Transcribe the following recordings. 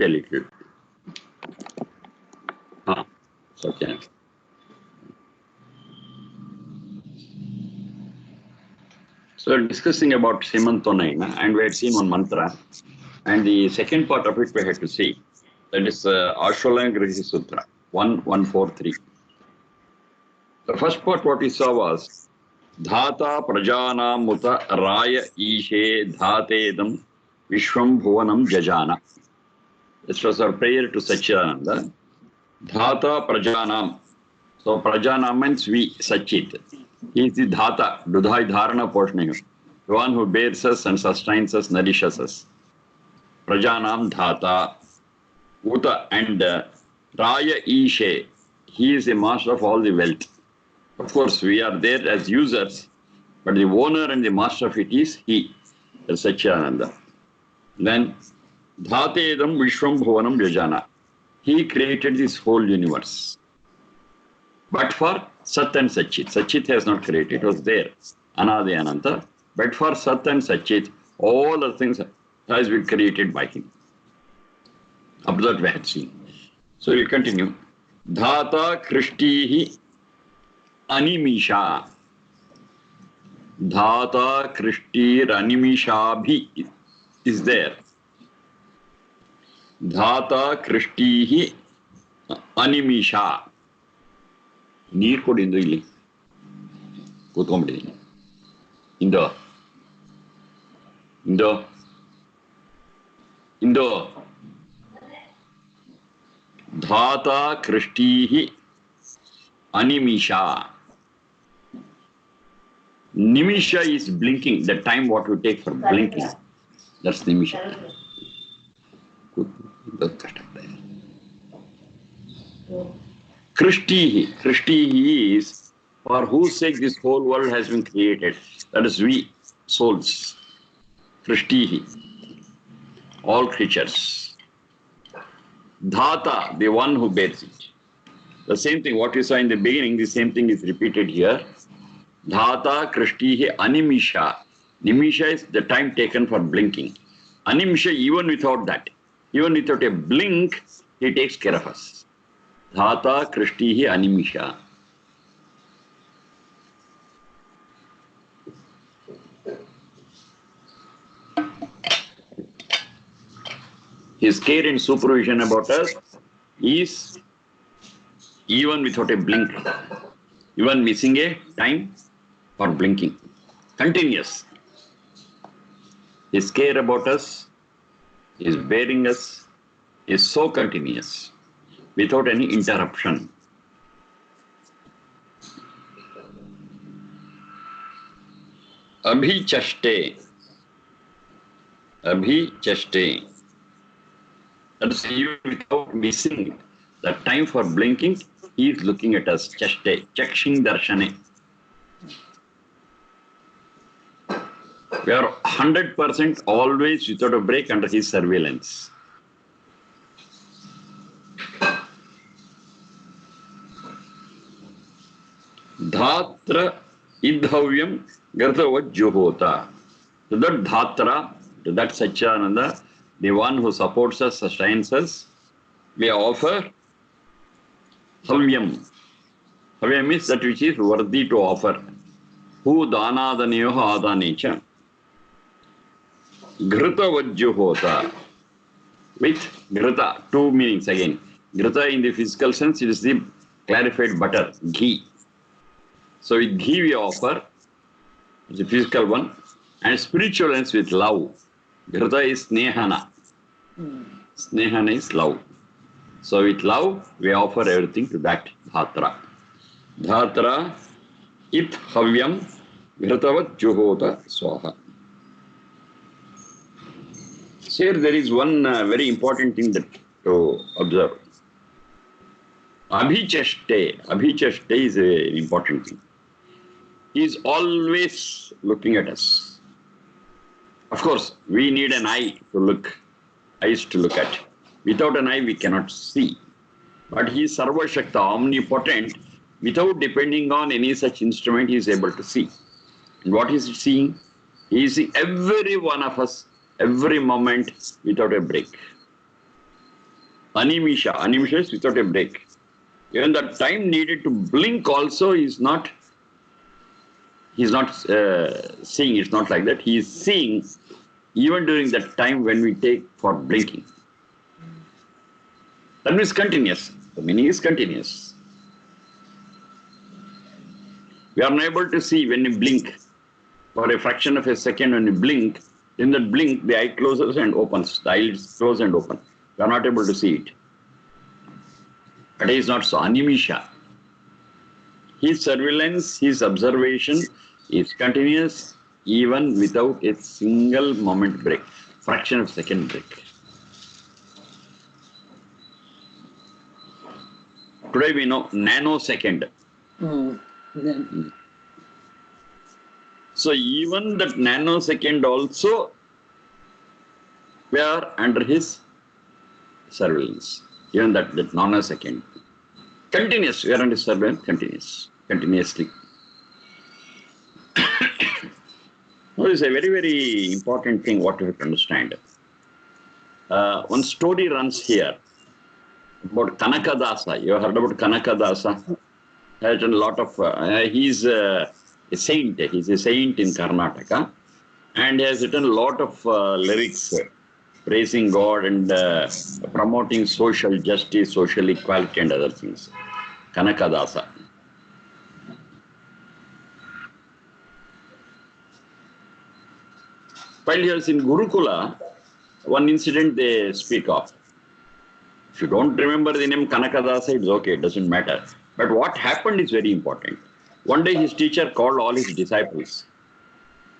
a little. Ah, okay. So discussing about Simantonayana, and we had seen one mantra, and the second part of it we had to see. That is Ashwalaya Grihi Sutra, 1143. The first part what we saw was Dhata Prajanam Muta Raya Ishe Dhatedam Vishwam Bhuvanam Jajana. This was our prayer to Satchidananda. Dhata Prajanam. So Prajanam means we, Satchit. He is the Dhata, Dudhai Dharana Poshnayu. The one who bears us and sustains us, nourishes us. Prajanam Dhata. Uta and Raya Ishe. He is the master of all the wealth. Of course, we are there as users, but the owner and the master of it is he, Satchidananda. Then, Dhatedam Vishwam Bhuvanam Jajana. He created this whole universe. But for Sat and Satchit. Satchit has not created, it was there. Anadi Ananta. But for Sat and Satchit, all the things has been created by him. Up that we had seen. So we continue. Dhata Krishtihi Animisha. Dhata Krishtir Animishabhi is there. Dhata Krishtihi Animisha. Neer kodu indu illi. Kutkombiddini. Indo. Indo. Indo. Dhata Krishtihi Animisha. Nimisha is blinking, the time what you take for blinking. That's Nimisha. Krishtihi. Krishtihi is for whose sake this whole world has been created. That is we, souls. Krishtihi. All creatures. Dhata, the one who bears it. The same thing, what you saw in the beginning, the same thing is repeated here. Dhata Krishtihi Animisha. Nimisha is the time taken for blinking. Animisha, even without that, even without a blink, he takes care of us. Dhata Krishtihi Animisha. His care and supervision about us is even without a blink, even missing a time for blinking. Continuous. His care about us, his bearing us, is so continuous, without any interruption. Abhichaste. Abhichaste. That is, even without missing the time for blinking, he is looking at us. Chaste. Chakshing darshane. We are 100% always without a break under his surveillance. Dhatra idhavyam gartavat juhota. To that Dhatra, to that Satchidananda, the one who supports us, sustains us, we offer havyam. Havyam is that which is worthy to offer. Hu danadaniyoha adanecha. Ghrita vajjuhota. With ghrita, two meanings again. Ghrita in the physical sense, it is the clarified butter, ghee. So with ghee we offer, the physical one, and spiritual sense with love. Ghrita is snehana. Snehana is love. So with love, we offer everything to that Dhatra. Dhatra it havyam ghritavat juhota swaha. Here there is one very important thing that to observe. Abhichaste. Abhichaste is an important thing. He is always looking at us. Of course, we need an eye to look, eyes to look at. Without an eye, we cannot see. But he is Sarva Shakta, omnipotent. Without depending on any such instrument, he is able to see. And what is he seeing? He is seeing every one of us, every moment, without a break. Animisha. Animisha is without a break. Even the time needed to blink also is not, he's not seeing, it's not like that. He is seeing even during that time when we take for blinking. That means continuous. The meaning is continuous. We are unable to see when you blink. For a fraction of a second when you blink, in that blink the eye closes and opens. The eyelids close and open. We are not able to see it. But he is not so. Animisha. His surveillance, his observation is continuous even without a single moment break, fraction of second break. Today we know nanosecond. So even that nanosecond also, we are under his surveillance. Even that nanosecond. Continuous, we are under surveillance, continuously. Now, this is a very, very important thing what we have to understand. One story runs here about Kanakadasa. You have heard about Kanakadasa? He has done a lot of, he's a saint. He's a saint in Karnataka. And he has written a lot of lyrics praising God and promoting social justice, social equality and other things. Kanakadasa. While he was in Gurukula, one incident they speak of. If you don't remember the name Kanakadasa, it's okay, it doesn't matter. But what happened is very important. One day his teacher called all his disciples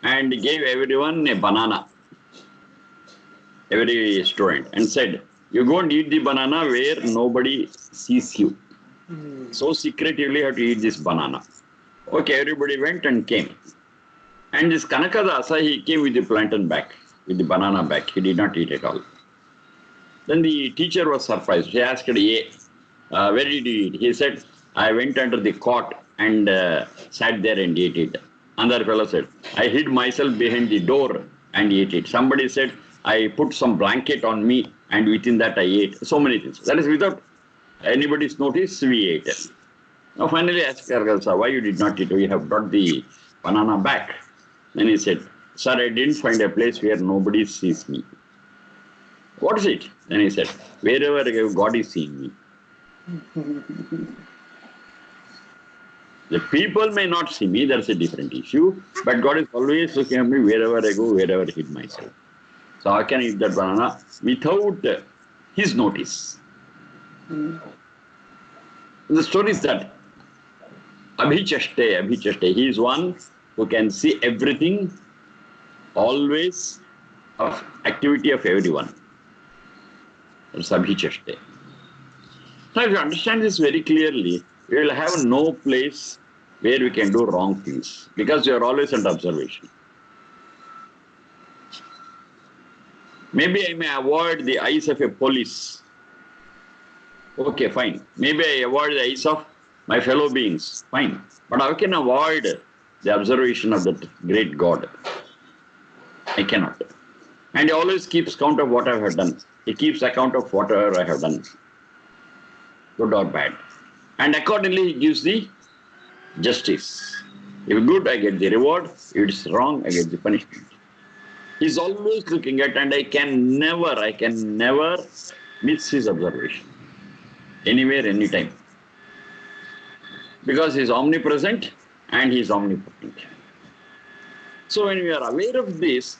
and gave everyone a banana, every student, and said, you go and eat the banana where nobody sees you. So secretively you have to eat this banana. Okay, everybody went and came. And this Kanakadasa, he came with the plantain bag, with the banana bag. He did not eat at all. Then the teacher was surprised. He asked, where did you eat? He said, I went under the cot and sat there and ate it. Another fellow said, I hid myself behind the door and ate it. Somebody said, I put some blanket on me and within that I ate. So many things. That is without anybody's notice, we ate it. Now finally I asked Kanakadasa, why you did not eat? We have brought the banana back. Then he said, sir, I didn't find a place where nobody sees me. What is it? Then he said, wherever I go, God is seeing me. The people may not see me, that's a different issue. But God is always looking at me wherever I go, wherever I hid myself. So I can eat that banana without his notice. The story is that Abhichaste, he is one who can see everything, always, of activity of everyone. That's Abhichaste. Now, if you understand this very clearly, we will have no place where we can do wrong things, because you are always under observation. Maybe I may avoid the eyes of a police. Okay, fine. Maybe I avoid the eyes of my fellow beings. Fine. But how can I avoid the observation of that great God? I cannot. And he always keeps count of what I have done. He keeps account of whatever I have done, good or bad. And accordingly, he gives the justice. If good, I get the reward. If it's wrong, I get the punishment. He's always looking at, and I can never miss his observation. Anywhere, anytime. Because he's omnipresent and he's omnipotent. So when we are aware of this,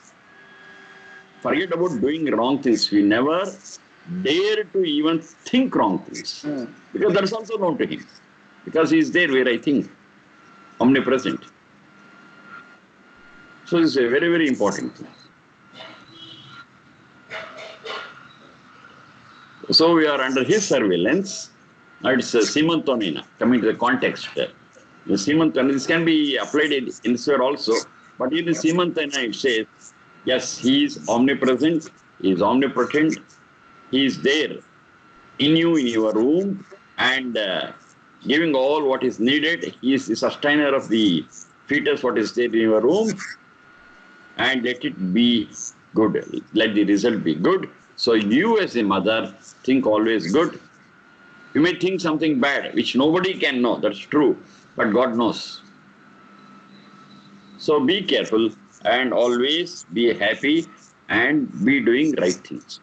forget about doing wrong things. We never dare to even think wrong things. Because that's also known to him. Because he is there where I think. Omnipresent. So this is a very, very important thing. So we are under his surveillance. Now it's Simantonina, coming to the context. The Simantonina, this can be applied elsewhere also, but in the Simantonina it says, yes, he is omnipresent, he is omnipotent, he is there in you, in your room, and giving all what is needed. He is the sustainer of the fetus, what is there in your room, and let it be good. Let the result be good. So you as a mother think always good. You may think something bad, which nobody can know, that's true, but God knows. So be careful and always be happy and be doing right things,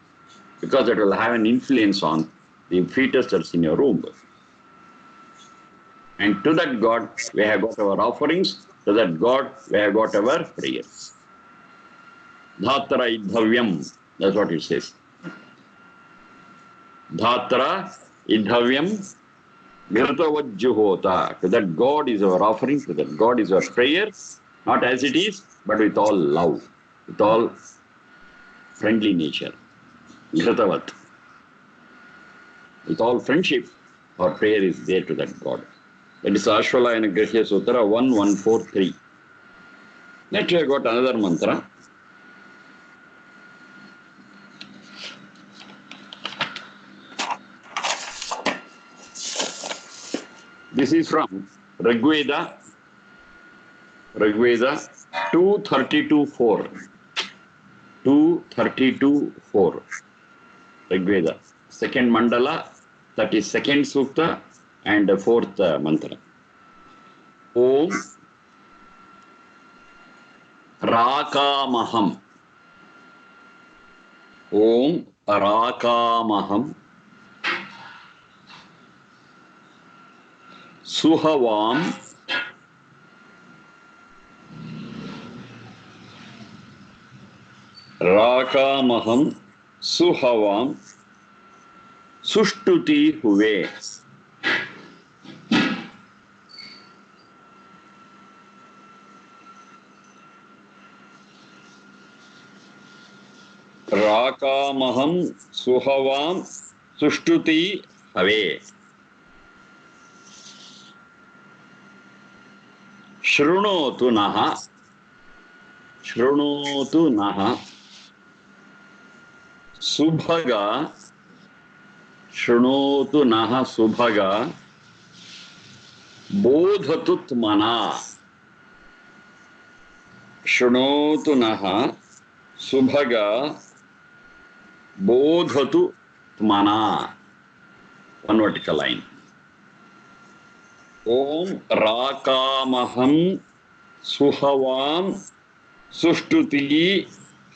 because it will have an influence on the fetus that's in your womb. And to that God, we have got our offerings. To that God, we have got our prayers. Dhatra idhavyam. That's what it says. Dhatra idhavyam gratavajjuhota. To that God is our offering. To that God is our prayer. Not as it is, but with all love, with all friendly nature. Gratavat. With all friendship, our prayer is there to that God. That is Ashwalayana Grihya Sutra 1143. Next we have got another mantra. This is from Rigveda 232.4. 232.4. Rigveda. Second mandala, 32nd sukta and fourth mantra. Om Rakamaham. Om Rakamaham. Suhavam Rakamaham Suhavam Sushtuti Huve. Rakamaham Suhavam Sushtuti Have. Shrunotu Naha. Shrunotu Naha. Subhaga. Shrunotu Naha Subhaga. Bodhatut Mana. Shrunotu Naha Subhaga. Bodhatu Mana. One vertical line. Om Rakamaham Suhavam Sushtuti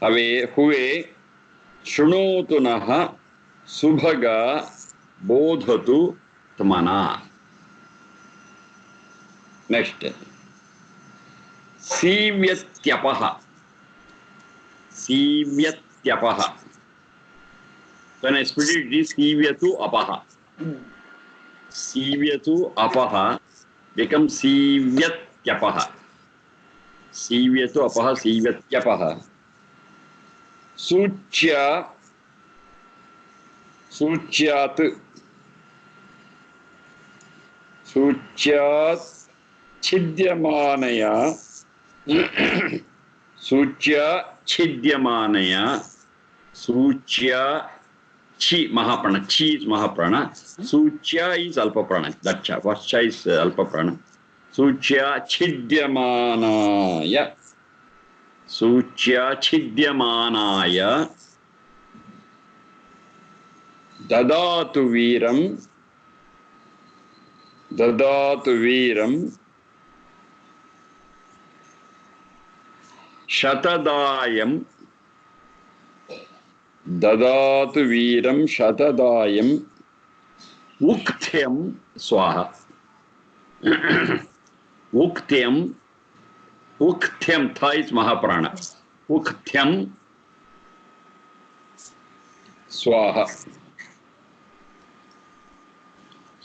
Have Huve Shrunotu Naha Subhaga Bodhatu Tmana. Next. Sivyatyapaha. Sivyatyapaha. When I split it, it is Sivyatu Apaha. Sivyatu Apaha becomes Sivyatyapaha. Sivyatu Apaha, Sivyatyapaha. Suchya, Suchyat, Suchyat Chidyamanaya, Suchya Chidyamanaya, Suchya Chi Mahaprana. Chi is Mahaprana. Suchya is Alpaprana. That cha. First cha is Alpaprana. Suchya Chidyamanaya. Suchya Chidyamanaya. Dadatu Viram. Dadatu Viram. Shatadayam. Dadatu Viram Shatadayam Ukthyam Swaha. Ukthyam. Ukthyam. Tha is Mahaprana. Ukthyam Swaha.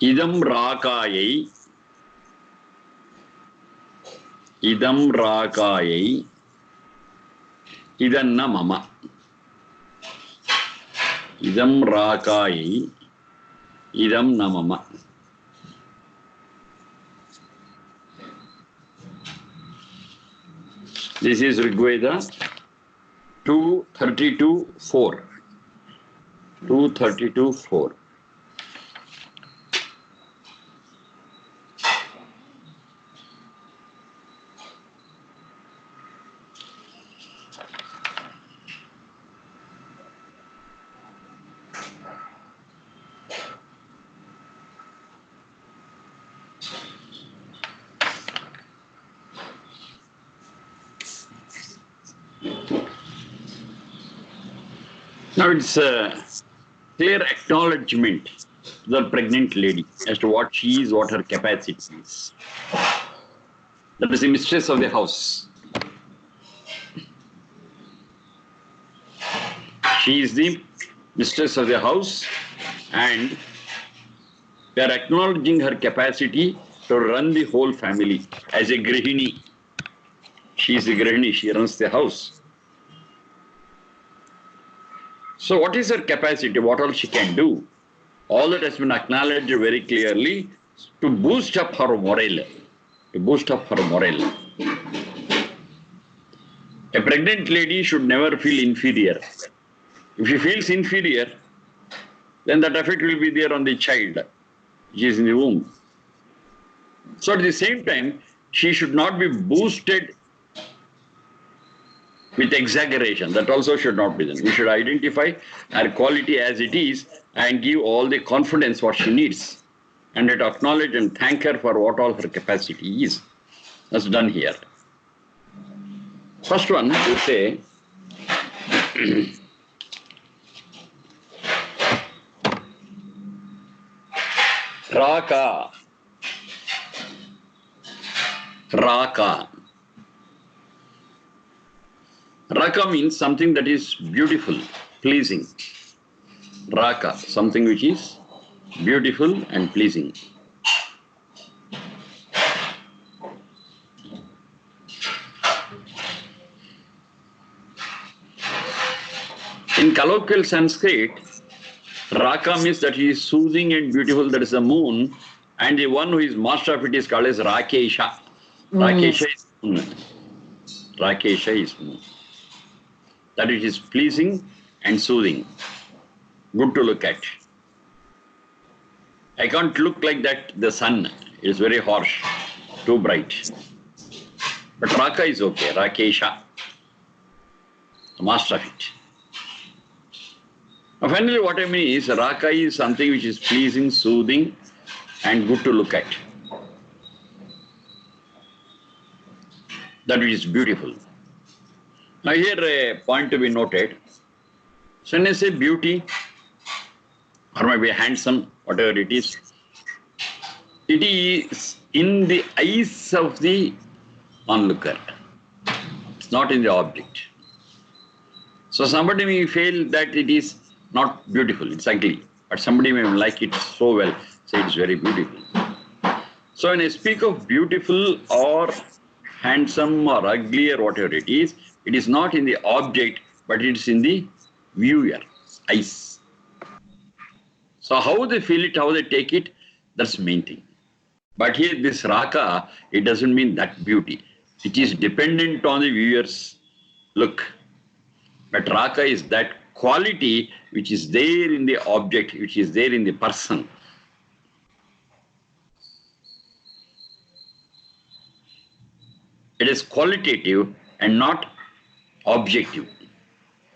Idam Rakayai. Idam Rakayai. Idanna Mama. Idam Rakayai. Idam Namama. This is Rigveda 232.4. 232.4. Now it's a clear acknowledgement to the pregnant lady as to what she is, what her capacity is. That is the mistress of the house. She is the mistress of the house, and we are acknowledging her capacity to run the whole family as a grihini. She is the grihini, she runs the house. So what is her capacity? What all she can do? All that has been acknowledged very clearly to boost up her morale. To boost up her morale. A pregnant lady should never feel inferior. If she feels inferior, then that effect will be there on the child. She is in the womb. So at the same time, she should not be boosted with exaggeration. That also should not be done. We should identify her quality as it is and give all the confidence what she needs. And to acknowledge and thank her for what all her capacity is. That's done here. First one, you say, Raka. Raka. Raka means something that is beautiful, pleasing. Raka, something which is beautiful and pleasing. In colloquial Sanskrit, Raka means that he is soothing and beautiful, that is the moon, and the one who is master of it is called as Rakesha. Rakesha is moon. Rakesha is moon. That it is pleasing and soothing. Good to look at. I can't look like that, the sun. It is very harsh, too bright. But Raka is okay, Rakesha. The master of it. Now finally what I mean is, Raka is something which is pleasing, soothing and good to look at. That which is beautiful. Now here a point to be noted. So when I say beauty, or maybe handsome, whatever it is in the eyes of the onlooker. It's not in the object. So somebody may feel that it is not beautiful, it's ugly, but somebody may like it so well, say it's very beautiful. So when I speak of beautiful or handsome or ugly or whatever it is not in the object, but it's in the viewer, eyes. So how they feel it, how they take it, that's the main thing. But here this Raka, it doesn't mean that beauty. It is dependent on the viewer's look. But Raka is that quality which is there in the object, which is there in the person. It is qualitative and not objective.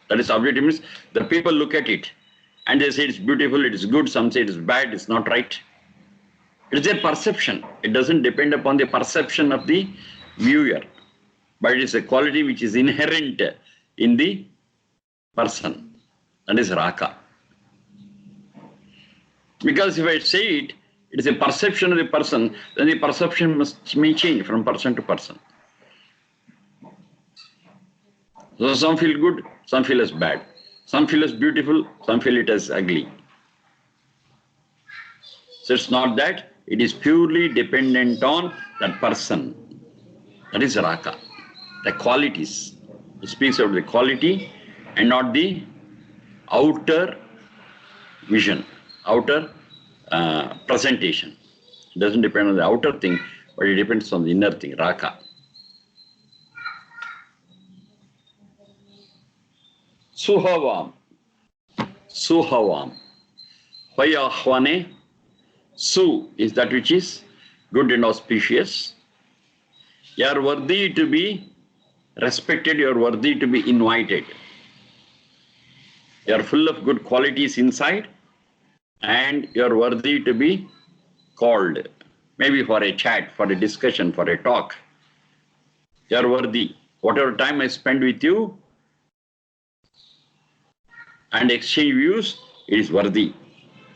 That is, objective means the people look at it and they say it's beautiful, it is good, some say it is bad, it's not right. It is their perception. It doesn't depend upon the perception of the viewer, but it is a quality which is inherent in the person. That is Raka. Because if I say it is a perception of the person, then the perception may change from person to person. So some feel good, some feel as bad. Some feel as beautiful, some feel it as ugly. So it's not that, it is purely dependent on that person. That is Raka. The qualities. It speaks of the quality and not the outer vision, outer presentation. It doesn't depend on the outer thing, but it depends on the inner thing, Raka. Suhavam. Suhavam. Vayahvane. Su is that which is good and auspicious. You are worthy to be respected, you are worthy to be invited. You are full of good qualities inside and you are worthy to be called. maybe for a chat, for a discussion, for a talk. You are worthy. Whatever time I spend with you and exchange views, it is worthy.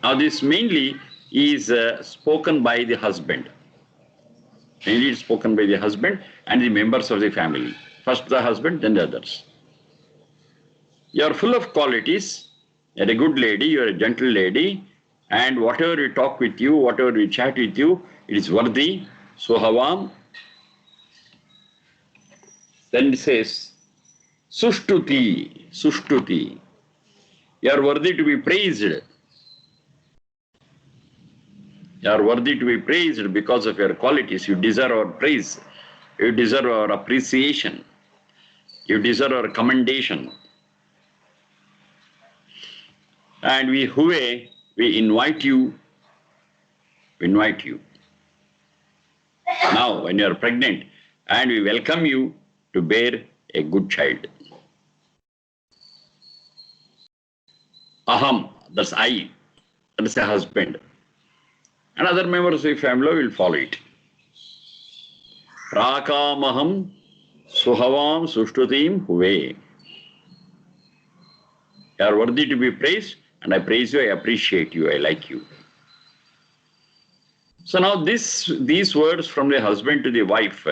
Now this mainly is spoken by the husband. Mainly it's spoken by the husband and the members of the family. First the husband, then the others. You are full of qualities. You are a good lady, you are a gentle lady, and whatever we talk with you, whatever we chat with you, it is worthy. Suhavam. Then it says, Sushtuti, Sushtuti. You are worthy to be praised. You are worthy to be praised because of your qualities. You deserve our praise. You deserve our appreciation. You deserve our commendation. And we invite you. We invite you. Now, when you are pregnant, and we welcome you to bear a good child. Aham, that's I, that's the husband. And other members of the family will follow it. Rakamaham suhavam sushtutim huve. You are worthy to be praised, and I praise you, I appreciate you, I like you. So now these words from the husband to the wife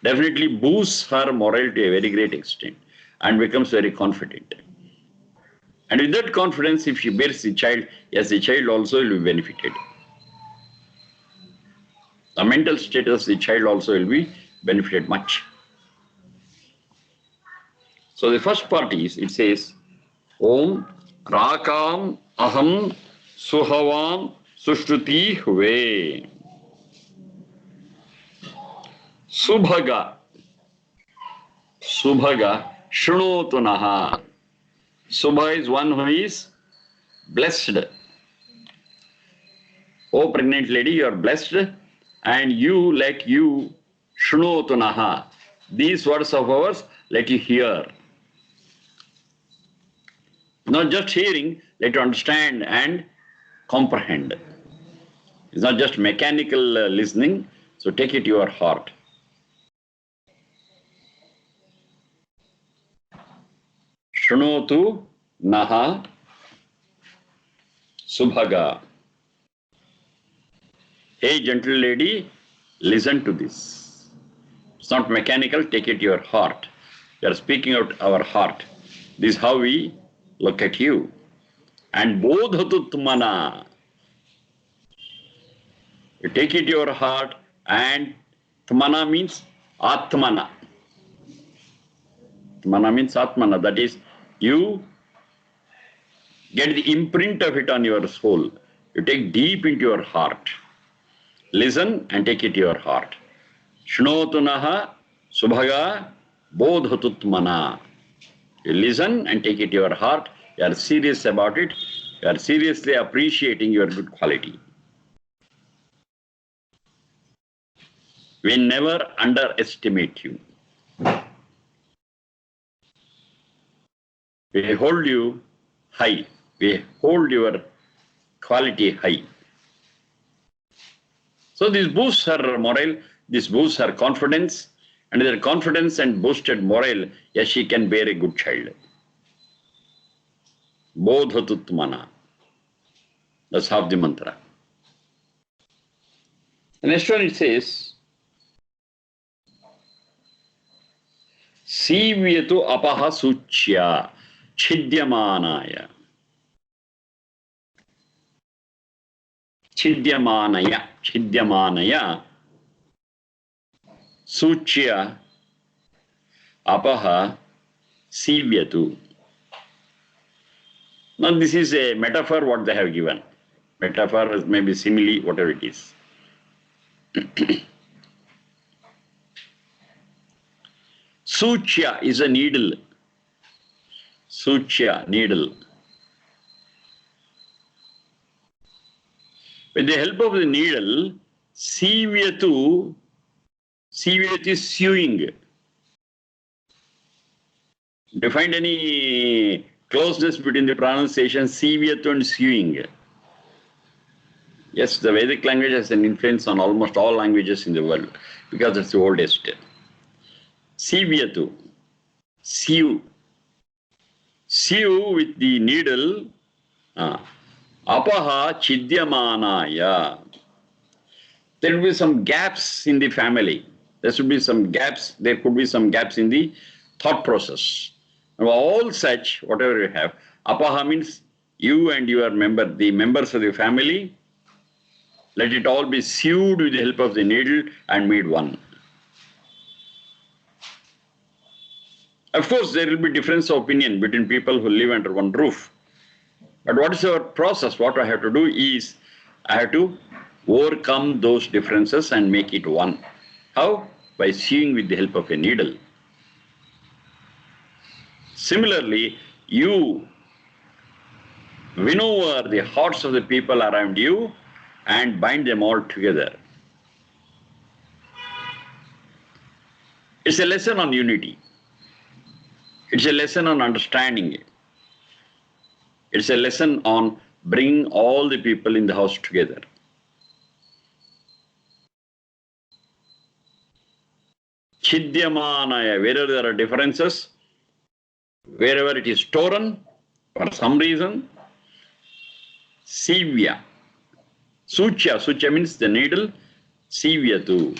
definitely boosts her morale to a very great extent and becomes very confident. And with that confidence, if she bears the child, yes, the child also will be benefited. The mental status of the child also will be benefited much. So the first part is, it says, Om Rakam Aham Suhavam Sushruti Huve. Subhaga Shrunotunaha. Subha is one who is blessed. O pregnant lady, you are blessed, and let you Shrunotunaha. These words of ours, let you hear. Not just hearing, let you understand and comprehend. It's not just mechanical listening, so take it to your heart. Shrunotu naha subhaga. Hey, gentle lady, listen to this. It's not mechanical, take it to your heart. We are speaking out our heart. This is how we look at you. And bodhatutmana. You take it to your heart, and tmana means atmana. Tmana means atmana. That is, you get the imprint of it on your soul. You take deep into your heart. Listen and take it to your heart. Shnotunaha subhaga bodhatutmana. You listen and take it to your heart. You are serious about it. You are seriously appreciating your good quality. We never underestimate you. We hold you high. We hold your quality high. So this boosts her morale, this boosts her confidence, and with her confidence and boosted morale, yes, she can bear a good child. Bodhatutmana. That's half the mantra. The next one it says, Sivyatu apaha suchya chidyamanaya. Chidyamanaya suchya apaha sivyatu. Now this is a metaphor what they have given. Metaphor is maybe simile, whatever it is. Suchya is a needle. Suchya, needle. With the help of the needle, sivyatu is sewing. Do you find any closeness between the pronunciation sivyatu and sewing? Yes, the Vedic language has an influence on almost all languages in the world because it's the oldest. Sivyatu, siu, siu with the needle, apaha chidyamanaya. There will be some gaps in the family. There should be some gaps. There could be some gaps in the thought process. Now, all such, whatever you have, apaha means you and your member, the members of the family, let it all be sewed with the help of the needle and made one. Of course, there will be difference of opinion between people who live under one roof. But what is our process? What I have to do is, I have to overcome those differences and make it one. How? By sewing with the help of a needle. Similarly, you win over the hearts of the people around you and bind them all together. It's a lesson on unity. It's a lesson on understanding it. It's a lesson on bringing all the people in the house together. Chidyamanaya, wherever there are differences, wherever it is torn for some reason, sivya. Sucha means the needle, sivyatu.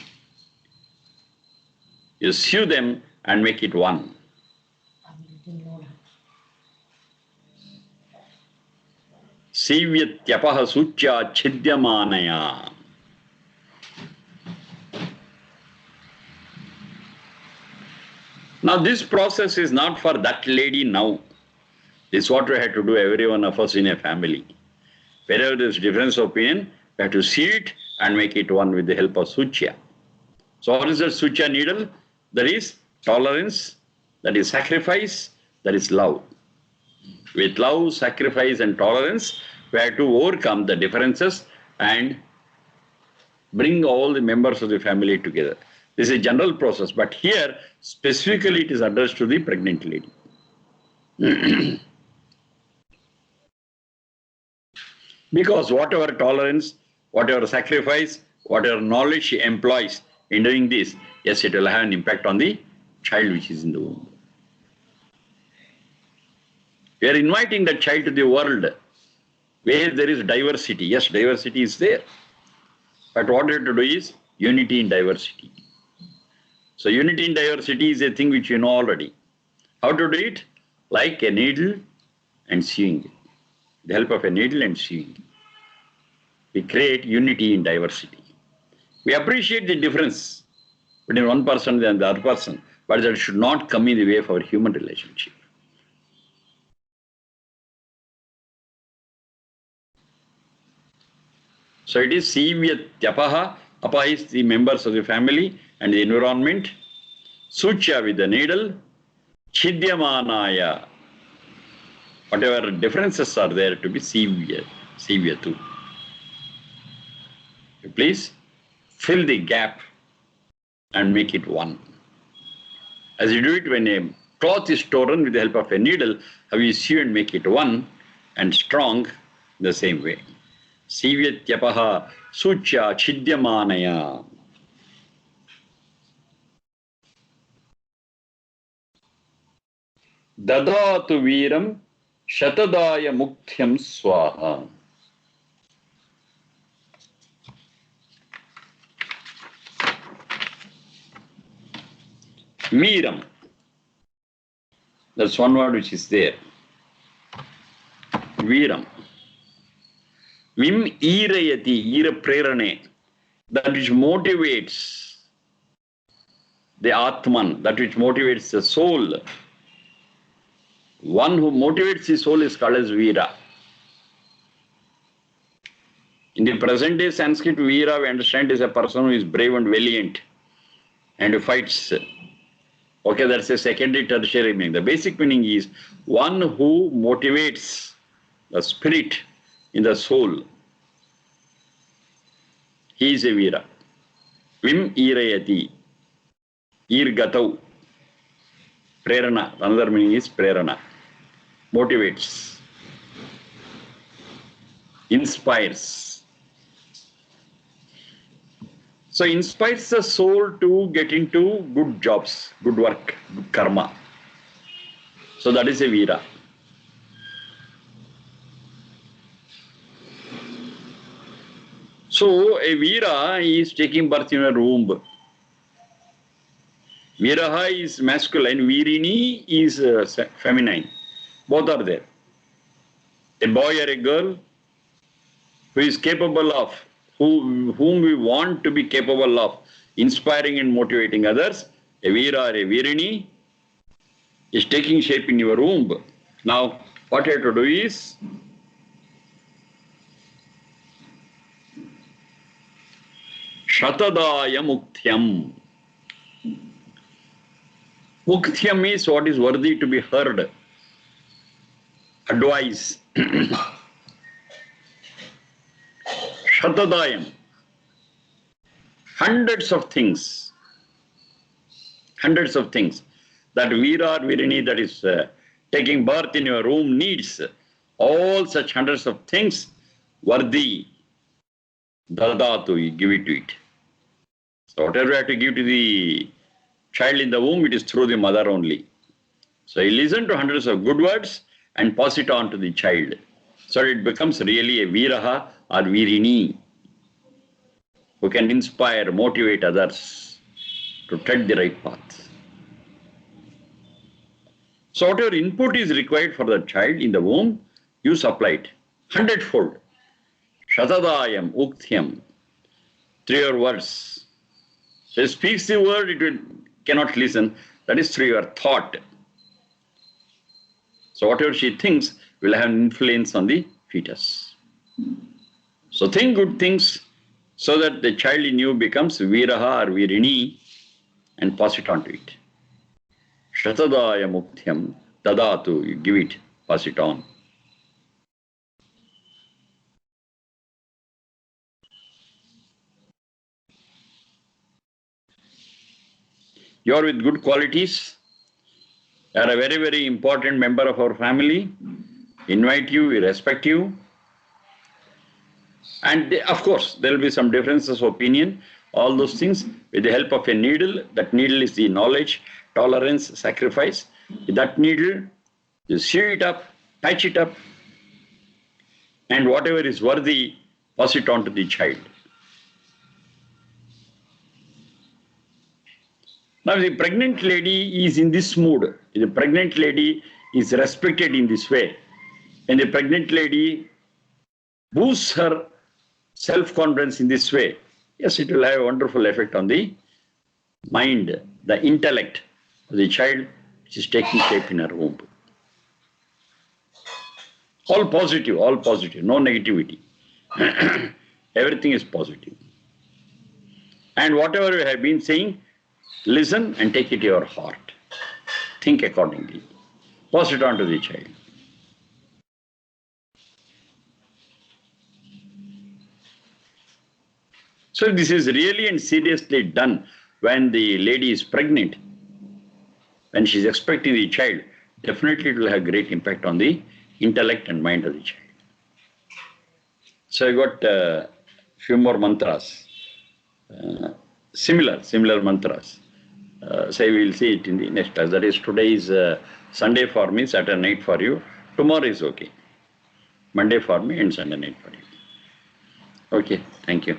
You sew them and make it one. Sivyatyapaha sucha chidyamanaya. Now this process is not for that lady now. This is what we have to do, every one of us in a family. Wherever there is difference of opinion, we have to see it and make it one with the help of sucha. So what is the sucha needle? That is tolerance, that is sacrifice, that is love. With love, sacrifice and tolerance, we have to overcome the differences and bring all the members of the family together. This is a general process, but here specifically it is addressed to the pregnant lady. Because whatever tolerance, whatever sacrifice, whatever knowledge she employs in doing this, yes, it will have an impact on the child which is in the womb. We are inviting that child to the world where there is diversity. Yes, diversity is there. But what we have to do is unity in diversity. So unity in diversity is a thing which you know already. How to do it? Like a needle and sewing. The help of a needle and sewing. We create unity in diversity. We appreciate the difference between one person and the other person, but that should not come in the way of our human relationship. So it is Sivyatyapaha. Apa is the members of the family and the environment. Sucha with the needle. Chidyamanaya. Whatever differences are there to be Sivyatu. Please fill the gap and make it one. As you do it when a cloth is torn with the help of a needle, how you sew and make it one and strong the same way. Sivyatyapaha sucha chidyamanaya. Dadatu viram shatadaya mukthyam swaha. Miram. That's one word which is there. Viram. Vim irayati, ira prerane. That which motivates the Atman, that which motivates the soul. One who motivates the soul is called as Veera. In the present day Sanskrit, Veera we understand is a person who is brave and valiant and who fights. Okay, that's a secondary, tertiary meaning. The basic meaning is one who motivates the spirit in the soul. He is a Veera. Vim irayati. Irgatau. Prerana. Another meaning is prerana. Motivates. Inspires. So inspires the soul to get into good jobs, good work, good karma. So that is a Veera. So a Veera is taking birth in a womb. Viraha is masculine, Virini is feminine. Both are there. A boy or a girl who is capable of, whom we want to be capable of inspiring and motivating others, a Veera or a Virini is taking shape in your womb. Now, what you have to do is, Shatadaya Mukthyam. Mukthyam is what is worthy to be heard. Advice. Shatadayam. Hundreds of things that Veera or Virini that is taking birth in your womb needs. All such hundreds of things worthy. Dadatu, you give it to it. So whatever you have to give to the child in the womb, it is through the mother only. So you listen to hundreds of good words and pass it on to the child. So it becomes really a Veeraha or Virini who can inspire, motivate others to tread the right path. So whatever input is required for the child in the womb, you supply it 100-fold. Shatadayam, Ukthyam, through your words. So he speaks the word, it cannot listen. That is through your thought. So whatever she thinks will have an influence on the fetus. So think good things so that the child in you becomes Veeraha or Virini and pass it on to it. Shatadaya Mukthyam Dadatu, you give it, pass it on. You are with good qualities. You are a very, very important member of our family. Invite you, we respect you. And of course, there will be some differences of opinion. All those things with the help of a needle. That needle is the knowledge, tolerance, sacrifice. With that needle, you sew it up, patch it up, and whatever is worthy, pass it on to the child. Now, the pregnant lady is in this mood. The pregnant lady is respected in this way. And the pregnant lady boosts her self-confidence in this way. Yes, it will have a wonderful effect on the mind, the intellect of the child which is taking shape in her womb. All positive, no negativity. Everything is positive. And whatever we have been saying, listen and take it to your heart. Think accordingly. Pass it on to the child. So this is really and seriously done when the lady is pregnant. When she is expecting the child, definitely it will have great impact on the intellect and mind of the child. So I got a few more mantras, similar mantras. So we will see it in the next class. That is, today is Sunday for me, Saturday night for you. Tomorrow is okay. Monday for me and Sunday night for you. Okay, thank you.